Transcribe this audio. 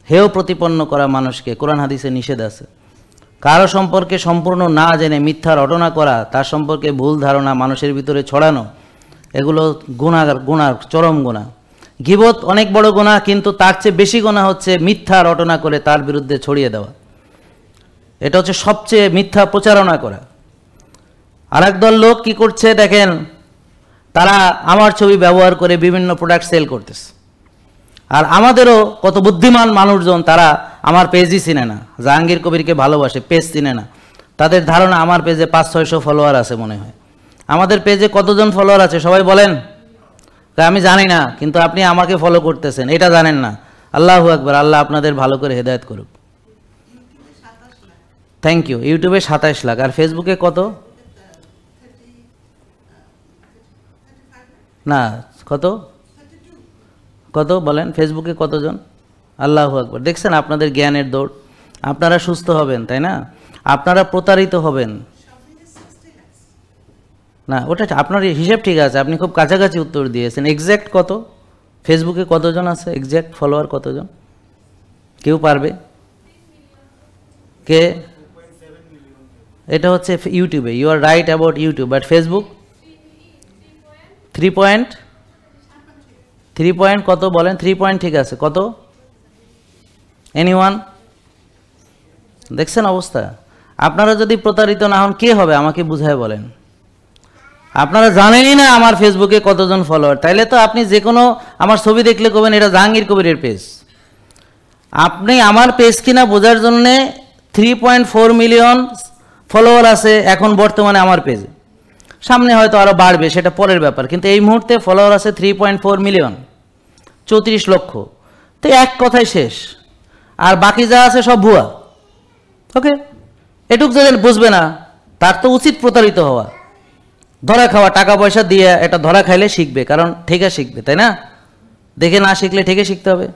হেয় প্রতিপন্ন করা মানুষকে কোরআন হাদিসে নিষেধ আছে। কারো সম্পর্কে সম্পূর্ণ না জেনে মিথ্যা রটনা করা, তার সম্পর্কে ভুল ধারণা মানুষের ভিতরে ছড়ানো, এগুলো গুনাহ, চরম গুনাহ। গীবত অনেক বড় গুনাহ, কিন্তু তার চেয়ে বেশি গুনাহ হচ্ছে মিথ্যা রটনা করে তার বিরুদ্ধে ছড়িয়ে দেওয়া। এটা হচ্ছে সবচেয়ে মিথ্যা প্রচারণা করা। আরেক দল লোক কি করছে দেখেন, তারা আমার ছবি ব্যবহার করে বিভিন্ন প্রোডাক্ট সেল করতেছে। আর আমাদেরও কত বুদ্ধিমান মানুষজন, তারা আমার পেজই চিনে না, জাহাঙ্গীর কবিরকে ভালোবাসে, পেজ চিনে না। তাদের ধারণা আমার পেজে 500-600 ফলোয়ার আছে মনে হয়। আমাদের পেজে কতজন ফলোয়ার আছে সবাই বলেন? আমি জানি না, কিন্তু আপনি আমাকে ফলো করতেছেন, এটা জানেন না। আল্লাহু আকবার, আল্লাহ আপনাদের ভালো করে হেদায়েত করুক। Thank you. ইউটিউবে 27 লাখ, আর ফেসবুকে কত? না, কত কত বলেন? ফেসবুকে কতজন? আল্লাহু আকবার। দেখছেন আপনাদের জ্ঞানের দৌড়। আপনারা সুস্থ হবেন, তাই না? আপনারা প্রতারিত হবেন না, ওটা আপনার হিসেব ঠিক আছে, আপনি খুব কাছাকাছি উত্তর দিয়েছেন। এক্স্যাক্ট কত ফেসবুকে কতজন আছে? এক্স্যাক্ট ফলোয়ার কতজন? কেউ পারবে? কে? এটা হচ্ছে ইউটিউবে। You are right about YouTube, but Facebook 3 point কত বলেন? 3 পয়েন্ট ঠিক আছে, কত? এনিওয়ান? দেখছেন অবস্থা? আপনারা যদি প্রতারিত না হন, কে হবে আমাকে বুঝায় বলেন। আপনারা জানেনই না আমার ফেসবুকে কতজন ফলোয়ার, তাইলে তো আপনি যে কোনো আমার ছবি দেখলে কবেন এটা জাহাঙ্গীর কবিরের পেজ। আপনি আমার পেজ কিনা বোঝার জন্যে 3.4 মিলিয়ন ফলোয়ার আছে এখন বর্তমানে আমার পেজে। সামনে হয়তো আরও বাড়বে, সেটা পরের ব্যাপার, কিন্তু এই মুহূর্তে ফলোয়ার আছে 3.4 মিলিয়ন, 34 লক্ষ। তো এক কথাই শেষ, আর বাকি যা আছে সব ভুয়া। ওকে, এটুক যাদের বুঝবে না তার তো উচিত প্রতারিত হওয়া, ধরা খাওয়া, টাকা পয়সা দিয়ে এটা ধরা খাইলে শিখবে, কারণ ঠেকে শিখবে, তাই না? দেখে না শিখলে ঠেকে শিখতে হবে।